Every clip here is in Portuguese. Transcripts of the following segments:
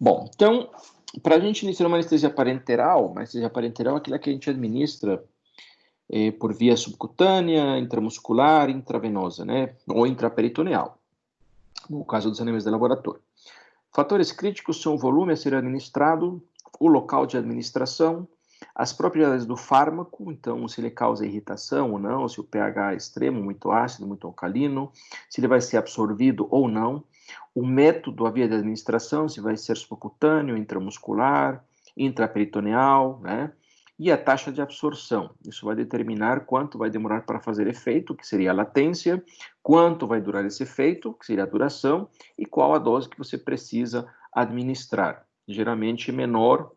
Bom, então, para a gente iniciar uma anestesia parenteral é aquela que a gente administra por via subcutânea, intramuscular, intravenosa, né? Ou intraperitoneal, no caso dos animais de laboratório. Fatores críticos são o volume a ser administrado, o local de administração, as propriedades do fármaco, então se ele causa irritação ou não, se o pH é extremo, muito ácido, muito alcalino, se ele vai ser absorvido ou não, o método, a via de administração, se vai ser subcutâneo, intramuscular, intraperitoneal, né? E a taxa de absorção. Isso vai determinar quanto vai demorar para fazer efeito, que seria a latência, quanto vai durar esse efeito, que seria a duração, e qual a dose que você precisa administrar. Geralmente menor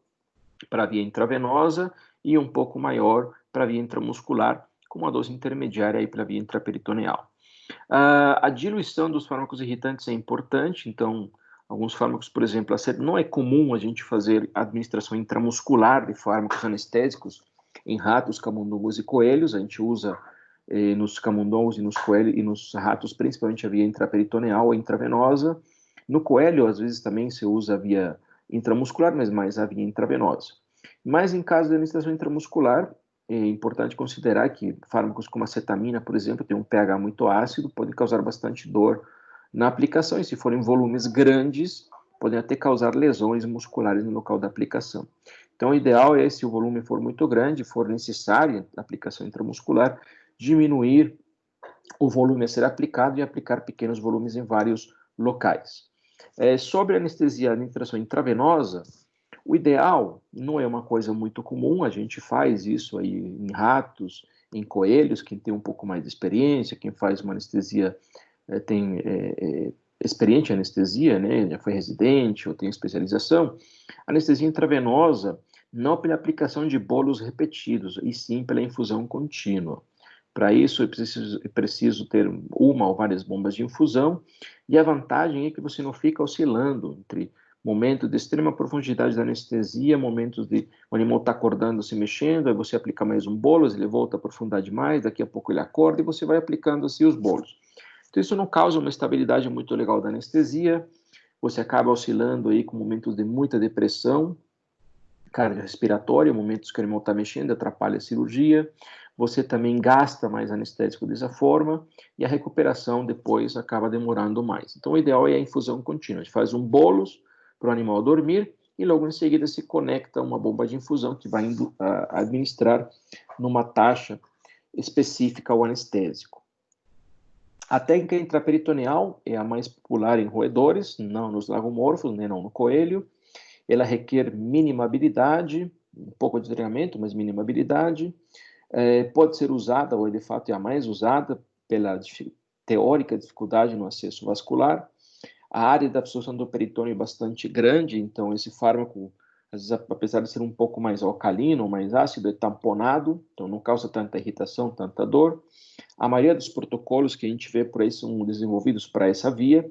para a via intravenosa e um pouco maior para a via intramuscular, com uma dose intermediária para a via intraperitoneal. A diluição dos fármacos irritantes é importante, então, alguns fármacos, por exemplo, não é comum a gente fazer administração intramuscular de fármacos anestésicos em ratos, camundongos e coelhos, a gente usa nos camundongos e nos coelhos e nos ratos, principalmente a via intraperitoneal ou intravenosa. No coelho, às vezes, também se usa a via intramuscular, mas mais a via intravenosa. Mas em caso de administração intramuscular, é importante considerar que fármacos como a cetamina, por exemplo, tem um pH muito ácido, podem causar bastante dor na aplicação, e se forem volumes grandes, podem até causar lesões musculares no local da aplicação. Então, o ideal é, se o volume for muito grande, for necessária a aplicação intramuscular, diminuir o volume a ser aplicado e aplicar pequenos volumes em vários locais. Sobre a anestesia, a administração intravenosa, o ideal não é uma coisa muito comum, a gente faz isso aí em ratos, em coelhos, quem tem um pouco mais de experiência, quem faz uma anestesia tem experiente em anestesia, né, já foi residente ou tem especialização. Anestesia intravenosa, não pela aplicação de bolos repetidos, e sim pela infusão contínua. Para isso, é preciso ter uma ou várias bombas de infusão, e a vantagem é que você não fica oscilando entre momentos de extrema profundidade da anestesia, momentos de o animal está acordando, se mexendo, aí você aplica mais um bolo, ele volta a aprofundar mais, daqui a pouco ele acorda, e você vai aplicando assim os bolos. Então, isso não causa uma estabilidade muito legal da anestesia, você acaba oscilando aí com momentos de muita depressão cardiorrespiratória, momentos que o animal está mexendo, atrapalha a cirurgia, você também gasta mais anestésico dessa forma, e a recuperação depois acaba demorando mais. Então, o ideal é a infusão contínua. A gente faz um bolos para o animal dormir, e logo em seguida se conecta uma bomba de infusão que vai administrar numa taxa específica ao anestésico. A técnica intraperitoneal é a mais popular em roedores, não nos lagomorfos, nem não no coelho. Ela requer mínima habilidade, um pouco de treinamento, mas mínima habilidade. Pode ser usada, ou de fato é a mais usada, pela teórica dificuldade no acesso vascular. A área da absorção do peritônio é bastante grande, então esse fármaco, às vezes, apesar de ser um pouco mais alcalino, mais ácido, é tamponado, então não causa tanta irritação, tanta dor. A maioria dos protocolos que a gente vê por aí são desenvolvidos para essa via,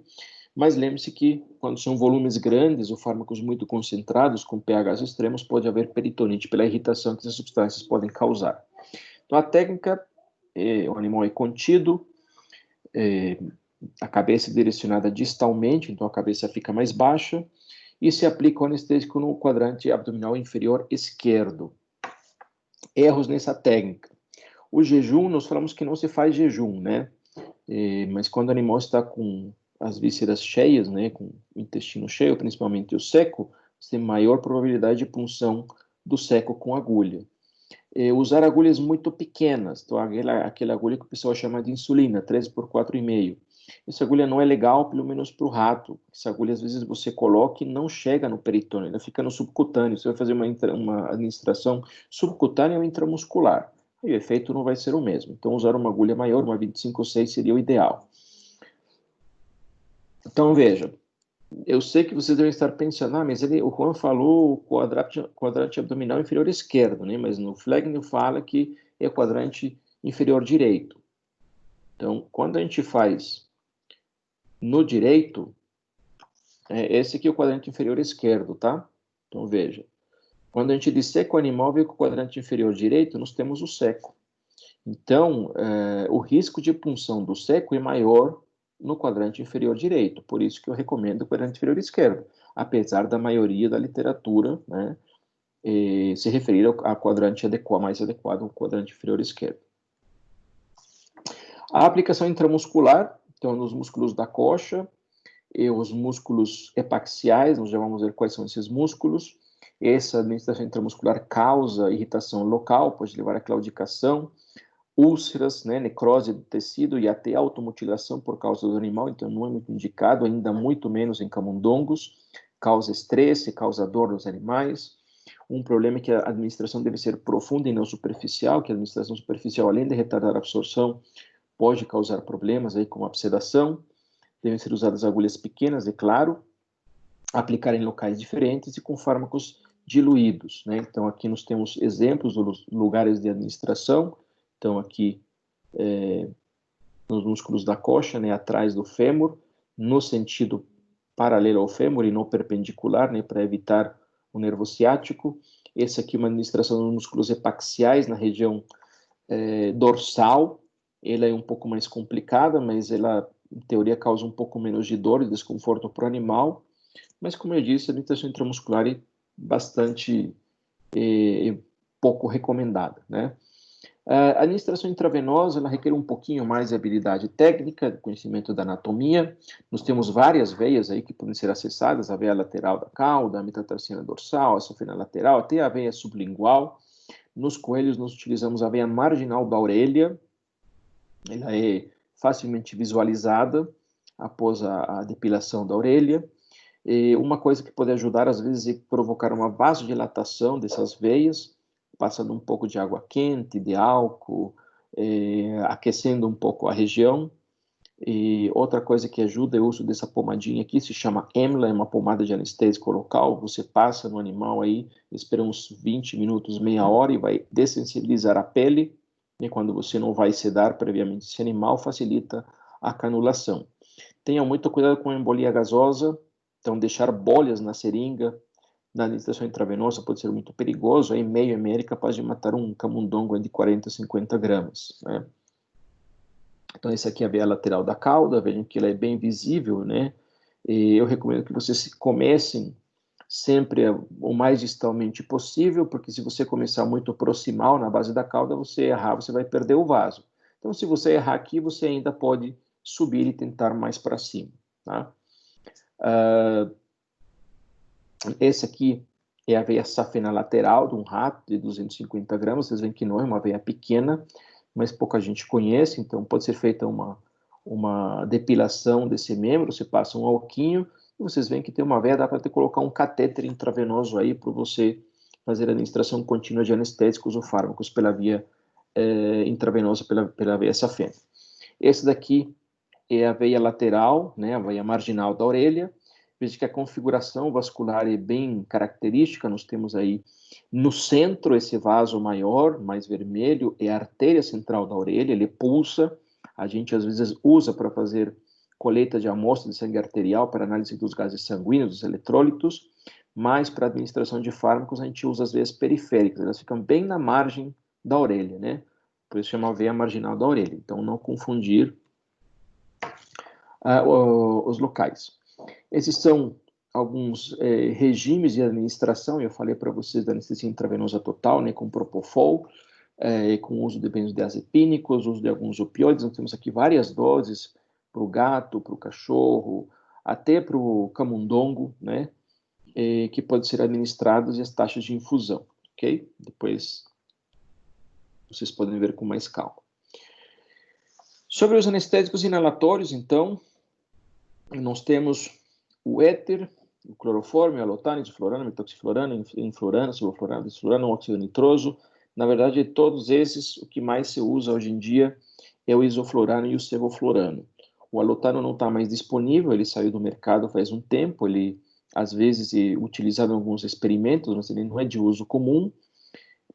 mas lembre-se que quando são volumes grandes ou fármacos muito concentrados, com pHs extremos, pode haver peritonite pela irritação que essas substâncias podem causar. Então a técnica, o animal é contido, a cabeça é direcionada distalmente, então a cabeça fica mais baixa, e se aplica o anestésico no quadrante abdominal inferior esquerdo. Erros nessa técnica. O jejum, nós falamos que não se faz jejum, né? Mas quando o animal está com as vísceras cheias, né, com o intestino cheio, principalmente o seco, você tem maior probabilidade de punção do seco com agulha. Usar agulhas muito pequenas, então aquela agulha que o pessoal chama de insulina, 13 por 4,5. Essa agulha não é legal, pelo menos para o rato. Essa agulha, às vezes, você coloca e não chega no peritônio, ela fica no subcutâneo. Você vai fazer uma administração subcutânea ou intramuscular. E o efeito não vai ser o mesmo. Então, usar uma agulha maior, uma 25 ou 6, seria o ideal. Então, veja, eu sei que vocês devem estar pensando, mas o Juan falou o quadrante abdominal inferior esquerdo, né? Mas no Flegner fala que é o quadrante inferior direito. Então, quando a gente faz no direito, esse aqui é o quadrante inferior esquerdo, tá? Então, veja, quando a gente disseca o animal, vê que o quadrante inferior direito, nós temos o seco. Então, o risco de punção do seco é maior no quadrante inferior direito, por isso que eu recomendo o quadrante inferior esquerdo. apesar da maioria da literatura, né, se referir ao quadrante mais adequado, ao quadrante inferior esquerdo. A aplicação intramuscular, então, nos músculos da coxa e os músculos epaxiais, nós já vamos ver quais são esses músculos. Essa administração intramuscular causa irritação local, pode levar a claudicação, úlceras, né, necrose do tecido e até automutilação por causa do animal, então não é muito indicado, ainda muito menos em camundongos, causa estresse, causa dor nos animais. Um problema é que a administração deve ser profunda e não superficial, que a administração superficial, além de retardar a absorção, pode causar problemas aí como absedação. Devem ser usadas agulhas pequenas, é claro, aplicar em locais diferentes e com fármacos diluídos, né? Então aqui nós temos exemplos dos lugares de administração. Então aqui nos músculos da coxa, né, atrás do fêmur, no sentido paralelo ao fêmur e não perpendicular, né, para evitar o nervo ciático. Esse aqui é uma administração dos músculos epaxiais na região dorsal. Ela é um pouco mais complicada, mas ela, em teoria, causa um pouco menos de dor e desconforto para o animal. Mas, como eu disse, a administração intramuscular é bastante pouco recomendada, né? A administração intravenosa, ela requer um pouquinho mais de habilidade técnica, conhecimento da anatomia. Nós temos várias veias aí que podem ser acessadas, a veia lateral da cauda, a metatarsiana dorsal, a safena lateral, até a veia sublingual. Nos coelhos, nós utilizamos a veia marginal da orelha. Ela é facilmente visualizada após a depilação da orelha. E uma coisa que pode ajudar, às vezes, é provocar uma vasodilatação dessas veias, passando um pouco de água quente, de álcool, aquecendo um pouco a região. E outra coisa que ajuda é o uso dessa pomadinha aqui, se chama EMLA, é uma pomada de anestésico local. Você passa no animal aí, espera uns 20 minutos, meia hora, e vai dessensibilizar a pele. E quando você não vai sedar previamente esse animal, facilita a canulação. Tenha muito cuidado com a embolia gasosa, então deixar bolhas na seringa, na administração intravenosa pode ser muito perigoso, aí meio ml é capaz de matar um camundongo de 40 a 50 gramas, né? Então, essa aqui é a veia lateral da cauda, vejam que ela é bem visível, né? E eu recomendo que vocês comecem sempre o mais distalmente possível, porque se você começar muito proximal na base da cauda, você errar, você vai perder o vaso. Então, se você errar aqui, você ainda pode subir e tentar mais para cima, tá? Esse aqui é a veia safena lateral de um rato de 250 gramas. Vocês veem que não é uma veia pequena, mas pouca gente conhece, então pode ser feita uma depilação desse membro. Você passa um alquinho e vocês veem que tem uma veia, dá para colocar um catéter intravenoso aí para você fazer a administração contínua de anestésicos ou fármacos pela via intravenosa, pela veia safena. Esse daqui é a veia lateral, né, a veia marginal da orelha. Veja que a configuração vascular é bem característica. Nós temos aí no centro esse vaso maior, mais vermelho, é a artéria central da orelha, ele pulsa. A gente às vezes usa para fazer coleta de amostra de sangue arterial para análise dos gases sanguíneos, dos eletrólitos, mas para administração de fármacos a gente usa as veias periféricas, elas ficam bem na margem da orelha, né? Por isso chama veia marginal da orelha. Então não confundir os locais. Esses são alguns regimes de administração. Eu falei para vocês da anestesia intravenosa total, né, com propofol, com o uso de benzodiazepínicos, uso de alguns opioides. Nós temos aqui várias doses para o gato, para o cachorro, até para o camundongo, né, que podem ser administrados e as taxas de infusão, ok? Depois vocês podem ver com mais calma. Sobre os anestésicos inalatórios, então, nós temos o éter, o clorofórmio, a lotana, isoflurana, metoxiflorana, enflurana, sevoflurana, desflurana, óxido nitroso. Na verdade, todos esses, o que mais se usa hoje em dia é o isoflurano e o sevoflurano. O alotano não está mais disponível, ele saiu do mercado faz um tempo, ele às vezes é utilizado em alguns experimentos, mas ele não é de uso comum,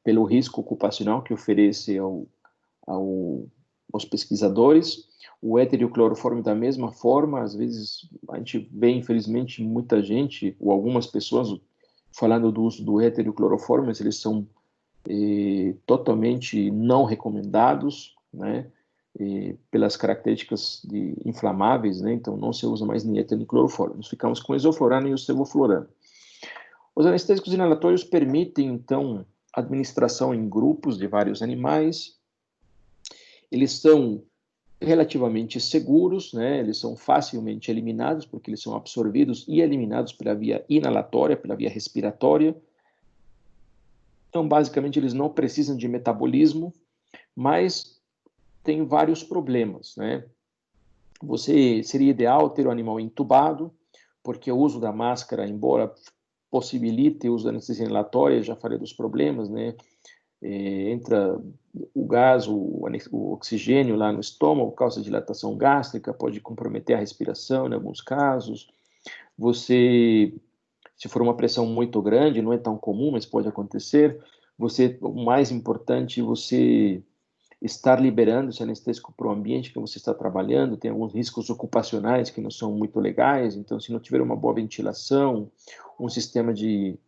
pelo risco ocupacional que oferece aos pesquisadores. O éter e o clorofórmio da mesma forma. Às vezes a gente vê, infelizmente, muita gente, ou algumas pessoas, falando do uso do éter e o clorofórmio, mas eles são totalmente não recomendados, né? pelas características inflamáveis, né? Então não se usa mais nem éter nem clorofórmio. Nós ficamos com o isoflurano e o sevoflurano. Os anestésicos inalatórios permitem, então, administração em grupos de vários animais. Eles são relativamente seguros, né? Eles são facilmente eliminados, porque eles são absorvidos e eliminados pela via inalatória, pela via respiratória. Então, basicamente, eles não precisam de metabolismo, mas tem vários problemas, né? Seria ideal ter o animal entubado, porque o uso da máscara, embora possibilite o uso da anestesia inalatória, já falei dos problemas, né? Entra o gás, o oxigênio lá no estômago, causa dilatação gástrica, pode comprometer a respiração em alguns casos. Se for uma pressão muito grande, não é tão comum, mas pode acontecer. O mais importante, você estar liberando esse anestésico para o ambiente que você está trabalhando, tem alguns riscos ocupacionais que não são muito legais, então se não tiver uma boa ventilação, um sistema de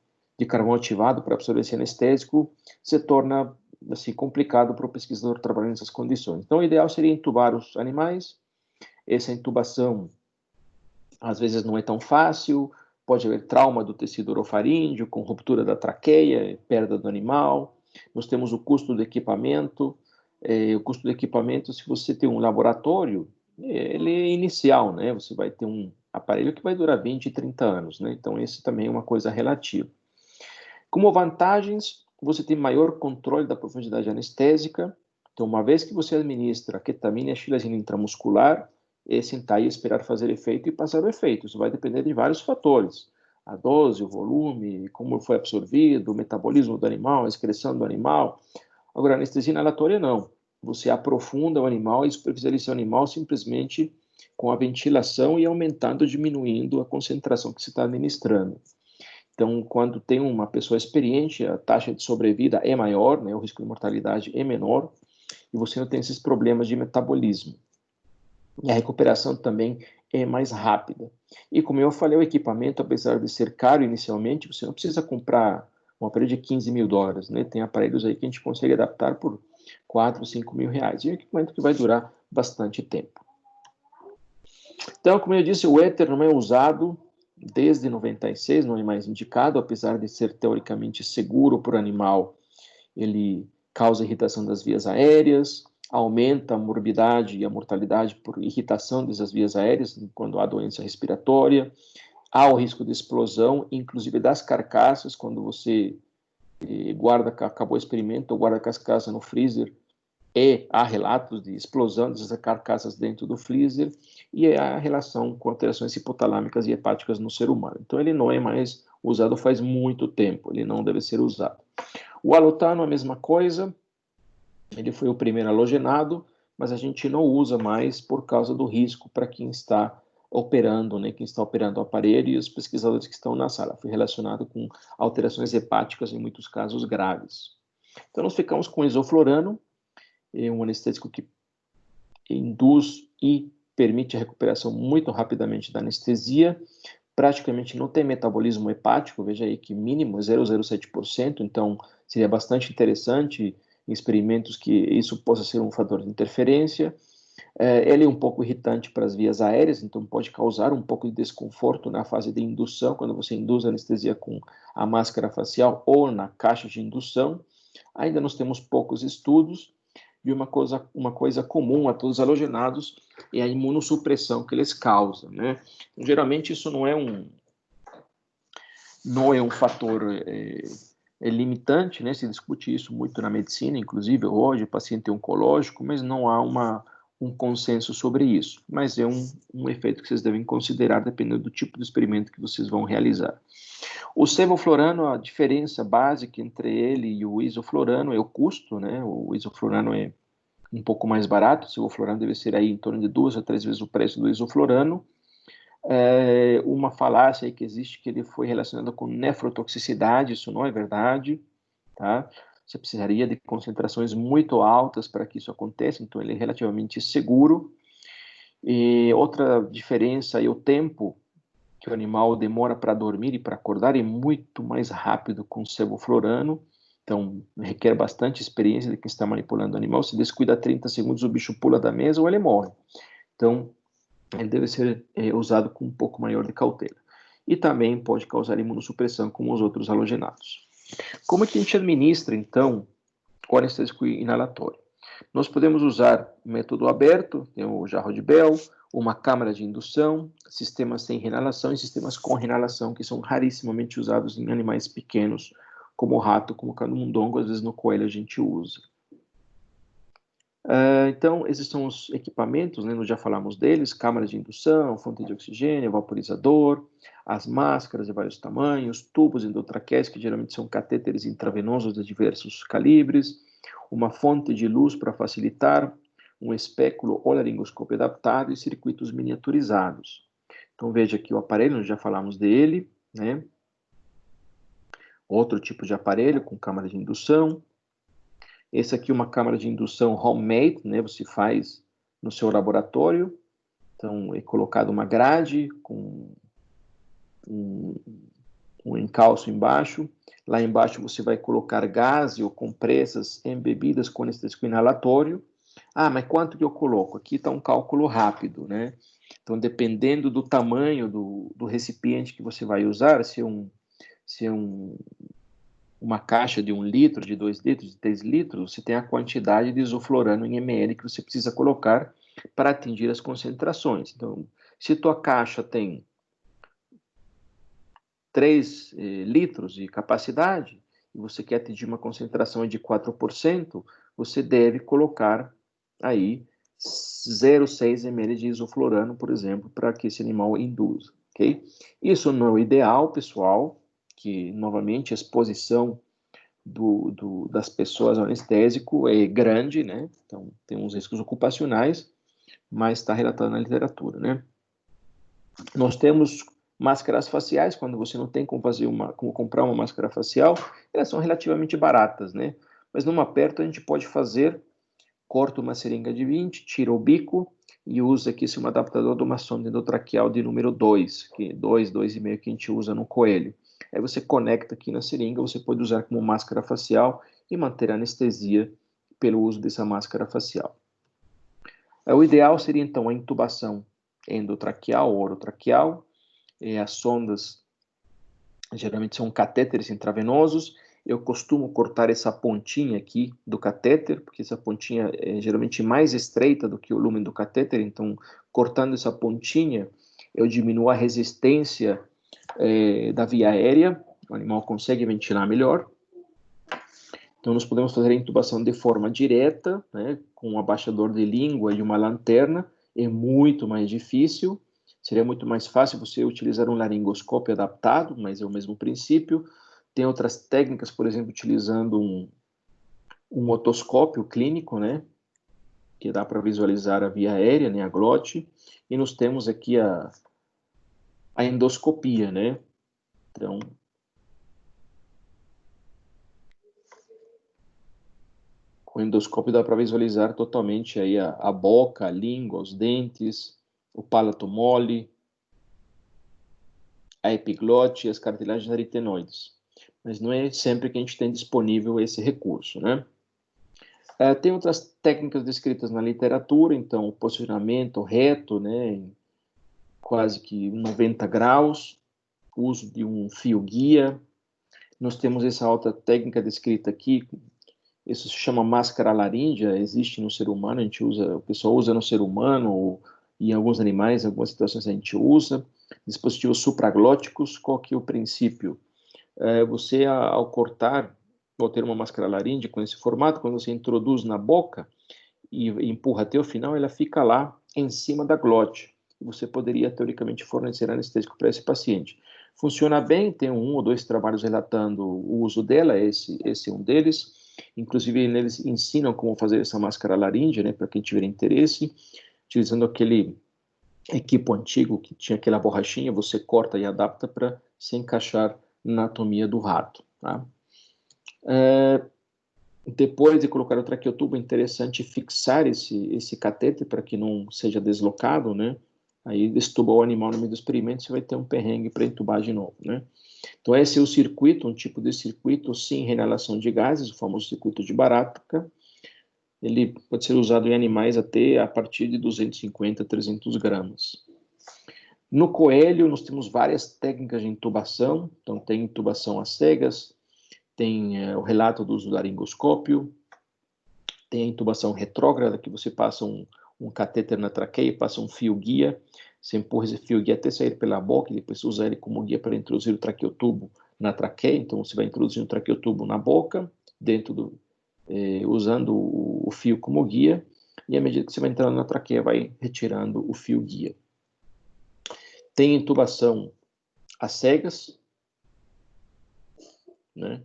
carvão ativado para absorver esse anestésico, se torna assim, complicado para o pesquisador trabalhar nessas condições. Então o ideal seria entubar os animais, essa intubação às vezes não é tão fácil, pode haver trauma do tecido orofaríngeo, com ruptura da traqueia, perda do animal, nós temos o custo do equipamento, se você tem um laboratório, ele é inicial, né? Você vai ter um aparelho que vai durar 20, 30 anos, né? Então, isso também é uma coisa relativa. Como vantagens, você tem maior controle da profundidade anestésica. Então, uma vez que você administra a ketamina e a xilazina intramuscular, é sentar e esperar fazer efeito e passar o efeito. Isso vai depender de vários fatores. A dose, o volume, como foi absorvido, o metabolismo do animal, a excreção do animal. Agora, a anestesia inalatória não. Você aprofunda o animal e supervisiona o animal simplesmente com a ventilação e aumentando, diminuindo a concentração que você está administrando. Então, quando tem uma pessoa experiente, a taxa de sobrevida é maior, né, o risco de mortalidade é menor, e você não tem esses problemas de metabolismo. E a recuperação também é mais rápida. E como eu falei, o equipamento, apesar de ser caro inicialmente, você não precisa comprar um aparelho de 15 mil dólares, né? Tem aparelhos aí que a gente consegue adaptar por 4, 5 mil reais. E é um equipamento que vai durar bastante tempo. Então, como eu disse, o éter não é usado desde 96, não é mais indicado, apesar de ser teoricamente seguro para o animal. Ele causa irritação das vias aéreas, aumenta a morbidade e a mortalidade por irritação dessas vias aéreas quando há doença respiratória, há o risco de explosão, inclusive das carcaças, quando você acabou o experimento, ou guarda a carcaça no freezer, há relatos de explosão dessas carcaças dentro do freezer, e há relação com alterações hipotalâmicas e hepáticas no ser humano. Então ele não é mais usado faz muito tempo, ele não deve ser usado. O alotano é a mesma coisa, ele foi o primeiro halogenado, mas a gente não usa mais por causa do risco para quem está operando, né, quem está operando o aparelho e os pesquisadores que estão na sala. Foi relacionado com alterações hepáticas, em muitos casos graves. Então nós ficamos com isoflurano, um anestésico que induz e permite a recuperação muito rapidamente da anestesia, praticamente não tem metabolismo hepático, veja aí que mínimo 0,07%, então seria bastante interessante em experimentos que isso possa ser um fator de interferência. Ele é um pouco irritante para as vias aéreas, então pode causar um pouco de desconforto na fase de indução, quando você induz a anestesia com a máscara facial ou na caixa de indução. Ainda nós temos poucos estudos, e uma coisa comum a todos os halogenados é a imunossupressão que eles causam, né? Geralmente isso não é um fator limitante, né? Se discute isso muito na medicina, inclusive hoje, paciente oncológico, mas não há um consenso sobre isso. Mas é um efeito que vocês devem considerar dependendo do tipo de experimento que vocês vão realizar. O sevoflurano, a diferença básica entre ele e o isoflurano é o custo, né? O isoflurano é um pouco mais barato, o sevoflurano deve ser aí em torno de 2 a 3 vezes o preço do isoflurano. Uma falácia aí que existe que ele foi relacionado com nefrotoxicidade, isso não é verdade, tá? Você precisaria de concentrações muito altas para que isso aconteça, então ele é relativamente seguro. E outra diferença é o tempo que o animal demora para dormir e para acordar é muito mais rápido com o sevoflurano. Então, requer bastante experiência de quem está manipulando o animal. Se descuida 30 segundos, o bicho pula da mesa ou ele morre. Então, ele deve ser usado com um pouco maior de cautela. E também pode causar imunossupressão, como os outros halogenados. Como é que a gente administra, então, o anestésico inalatório? Nós podemos usar método aberto, tem o jarro de Bell, uma câmara de indução, sistemas sem renalação e sistemas com renalação, que são rarissimamente usados em animais pequenos, como o rato, como o camundongo, às vezes no coelho a gente usa. Então, esses são os equipamentos, né? Nós já falamos deles: câmara de indução, fonte de oxigênio, vaporizador, as máscaras de vários tamanhos, tubos endotraqueios, que geralmente são catéteres intravenosos de diversos calibres, uma fonte de luz para facilitar, um espéculo ou laringoscópio adaptado e circuitos miniaturizados. Então, veja aqui o aparelho, nós já falamos dele, né? Outro tipo de aparelho com câmara de indução. Esse aqui é uma câmara de indução homemade, né? Você faz no seu laboratório. Então, é colocado uma grade com um encalço embaixo. Lá embaixo você vai colocar gás ou compressas embebidas com anestésico inalatório. Ah, mas quanto que eu coloco? Aqui está um cálculo rápido, né? Então, dependendo do tamanho do recipiente que você vai usar, se é uma caixa de 1 litro, de 2 litros, de 3 litros, você tem a quantidade de isoflorano em ml que você precisa colocar para atingir as concentrações. Então, se tua caixa tem 3 litros de capacidade e você quer atingir uma concentração de 4%, você deve colocar aí 0,6 ml de isoflorano, por exemplo, para que esse animal induza, ok? Isso não é o ideal, pessoal, que, novamente, a exposição das pessoas ao anestésico é grande, né? Então, tem uns riscos ocupacionais, mas está relatado na literatura, né? Nós temos máscaras faciais, quando você não tem como comprar uma máscara facial, elas são relativamente baratas, né? Mas numa aperto a gente pode fazer, corta uma seringa de 20, tira o bico e usa aqui um adaptador de uma sonda endotraqueal de número 2, que 2,5 que a gente usa no coelho. Aí você conecta aqui na seringa, você pode usar como máscara facial e manter a anestesia pelo uso dessa máscara facial. O ideal seria, então, a intubação endotraqueal ou orotraqueal. As sondas geralmente são catéteres intravenosos. Eu costumo cortar essa pontinha aqui do catéter, porque essa pontinha é geralmente mais estreita do que o lumen do catéter, então, cortando essa pontinha, eu diminuo a resistência da via aérea, o animal consegue ventilar melhor. Então, nós podemos fazer a intubação de forma direta, né, com um abaixador de língua e uma lanterna, é muito mais difícil. Seria muito mais fácil você utilizar um laringoscópio adaptado, mas é o mesmo princípio. Tem outras técnicas, por exemplo, utilizando um otoscópio clínico, né, que dá para visualizar a via aérea, né, a glote. E nós temos aqui a endoscopia, né. Então, com o endoscópio dá para visualizar totalmente aí a boca, a língua, os dentes, o palato mole, a epiglote e as cartilagens aritenoides. Mas não é sempre que a gente tem disponível esse recurso, né? Tem outras técnicas descritas na literatura, então o posicionamento reto, né, em quase que 90 graus, o uso de um fio guia. Nós temos essa outra técnica descrita aqui, isso se chama máscara laríngea, existe no ser humano, o pessoal usa no ser humano, ou em alguns animais, em algumas situações a gente usa. Dispositivos supraglóticos, qual que é o princípio? Você, ao cortar, ou ter uma máscara laríngea com esse formato, quando você introduz na boca e empurra até o final, ela fica lá em cima da glote. Você poderia, teoricamente, fornecer anestésico para esse paciente. Funciona bem, tem 1 ou 2 trabalhos relatando o uso dela, esse é um deles. Inclusive, eles ensinam como fazer essa máscara laríngea, né, para quem tiver interesse, utilizando aquele equipo antigo que tinha aquela borrachinha, você corta e adapta para se encaixar na anatomia do rato. Tá? Depois de colocar o traqueotubo, é interessante fixar esse catéter para que não seja deslocado, né? aí estuba o animal no meio do experimento, você vai ter um perrengue para entubar de novo, né? Então, esse é o circuito, um tipo de circuito sem reinalação de gases, o famoso circuito de Baratka. Ele pode ser usado em animais até a partir de 250, 300 gramas. No coelho, nós temos várias técnicas de intubação. Então, tem intubação às cegas, tem o relato do uso do laringoscópio, tem a intubação retrógrada, que você passa um catéter na traqueia, passa um fio guia, você empurra esse fio guia até sair pela boca e depois usa ele como guia para introduzir o traqueotubo na traqueia. Então, você vai introduzir o traqueotubo na boca, usando o fio como guia, e à medida que você vai entrando na traqueia, vai retirando o fio guia. Tem intubação às cegas, né?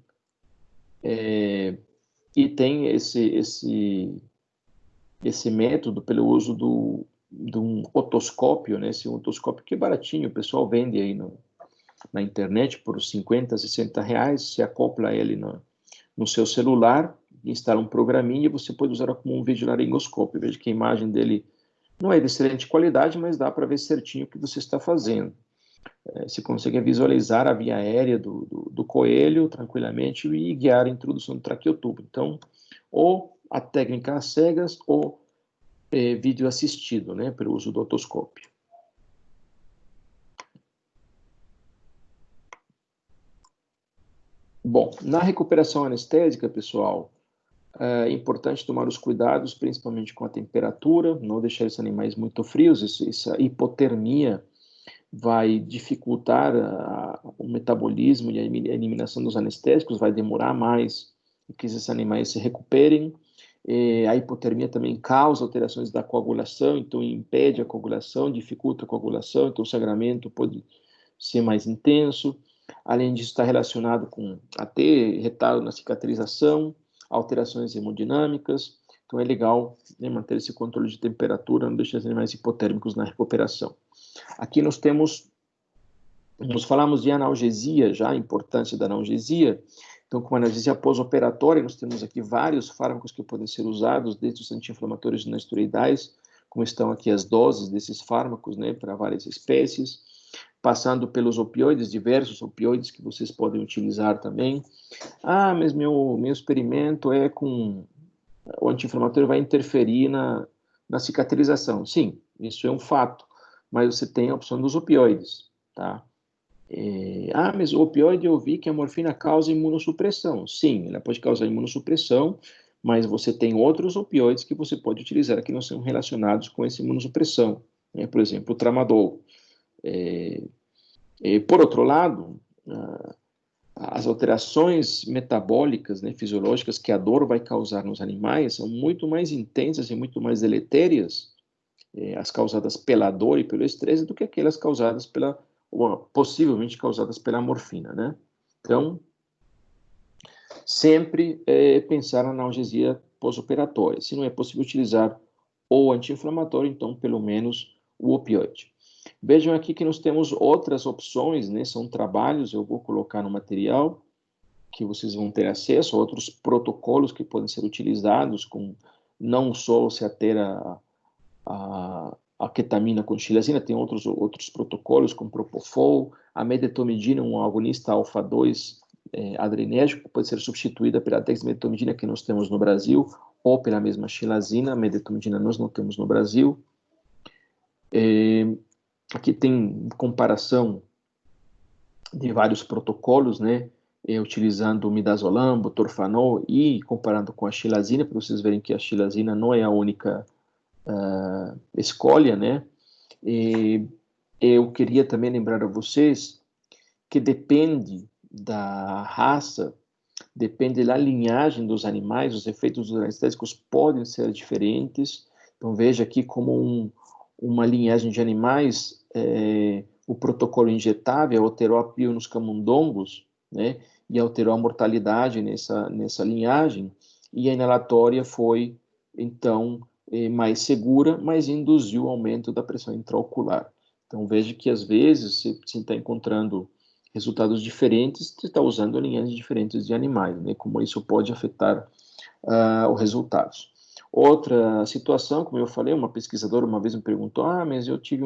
E tem esse método pelo uso de um otoscópio, né? Esse otoscópio que é baratinho, o pessoal vende aí na internet por 50, 60 reais, você acopla ele no seu celular, instala um programinha e você pode usar como um videolaringoscópio. Veja que a imagem dele não é de excelente qualidade, mas dá para ver certinho o que você está fazendo. Você consegue visualizar a via aérea do coelho tranquilamente e guiar a introdução do traqueotubo. Então, ou a técnica às cegas ou vídeo assistido, né, pelo uso do otoscópio. Bom, na recuperação anestésica, pessoal, é importante tomar os cuidados, principalmente com a temperatura, não deixar esses animais muito frios. Essa hipotermia vai dificultar o metabolismo e a eliminação dos anestésicos, vai demorar mais que esses animais se recuperem. A hipotermia também causa alterações da coagulação, então impede a coagulação, dificulta a coagulação, então o sangramento pode ser mais intenso. Além disso, está relacionado com até retardo na cicatrização, alterações hemodinâmicas. Então é legal, né, manter esse controle de temperatura, não deixar os animais hipotérmicos na recuperação. Aqui nós falamos de analgesia já, a importância da analgesia. Então, com a analgesia pós-operatória, nós temos aqui vários fármacos que podem ser usados, desde os anti-inflamatórios não esteroidais, como estão aqui as doses desses fármacos, né, para várias espécies, passando pelos opioides, diversos opioides que vocês podem utilizar também. Ah, mas meu experimento é com o anti-inflamatório vai interferir na cicatrização. Sim, isso é um fato, mas você tem a opção dos opioides, tá? Mas o opioide eu vi que a morfina causa imunossupressão. Sim, ela pode causar imunossupressão, mas você tem outros opioides que você pode utilizar que não são relacionados com essa imunossupressão, né? Por exemplo, o tramadol. Por outro lado, as alterações metabólicas, né, fisiológicas que a dor vai causar nos animais são muito mais intensas e muito mais deletérias, as causadas pela dor e pelo estresse, do que aquelas causadas ou possivelmente causadas pela morfina, né? Então, sempre pensar na analgesia pós-operatória. Se não é possível utilizar o anti-inflamatório, então pelo menos o opioide. Vejam aqui que nós temos outras opções, né? São trabalhos, eu vou colocar no material, que vocês vão ter acesso a outros protocolos que podem ser utilizados, com não só se ater a ketamina com xilazina, tem outros protocolos, como Propofol, a medetomidina, um agonista alfa-2 adrenérgico, que pode ser substituída pela dexmedetomidina que nós temos no Brasil, ou pela mesma xilazina. A medetomidina nós não temos no Brasil. Aqui tem comparação de vários protocolos, né, utilizando o midazolam, butorfanol e comparando com a xilazina, para vocês verem que a xilazina não é a única escolha, né. Eu queria também lembrar a vocês que depende da raça, depende da linhagem dos animais, os efeitos dos anestésicos podem ser diferentes. Então veja aqui como uma linhagem de animais, o protocolo injetável alterou a pio nos camundongos, né, e alterou a mortalidade nessa linhagem, e a inalatória foi, então, mais segura, mas induziu o aumento da pressão intraocular. Então veja que às vezes você está encontrando resultados diferentes, você está usando linhagens diferentes de animais, né, como isso pode afetar os resultados. Outra situação, como eu falei, uma pesquisadora uma vez me perguntou, mas eu tive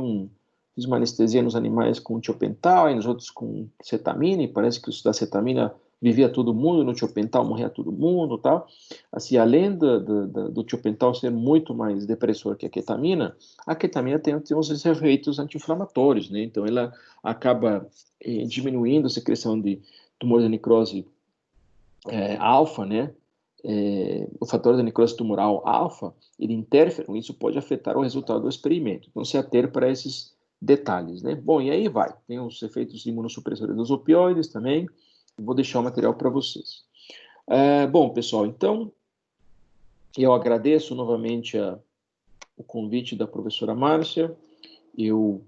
fiz uma anestesia nos animais com tiopental, e nos outros com cetamina, e parece que os da cetamina vivia todo mundo, no tiopental morria todo mundo, tal. Assim, além do tiopental ser muito mais depressor que a ketamina tem uns efeitos anti-inflamatórios, né? Então, ela acaba diminuindo a secreção de tumor de necrose alfa, né? O fator da necrose tumoral alfa, ele interfere, isso pode afetar o resultado do experimento. Então, se ater para esses detalhes, né? Bom, e aí vai. Tem os efeitos imunossupressores dos opioides também. Vou deixar o material para vocês. Bom, pessoal, então, eu agradeço novamente o convite da professora Márcia. Eu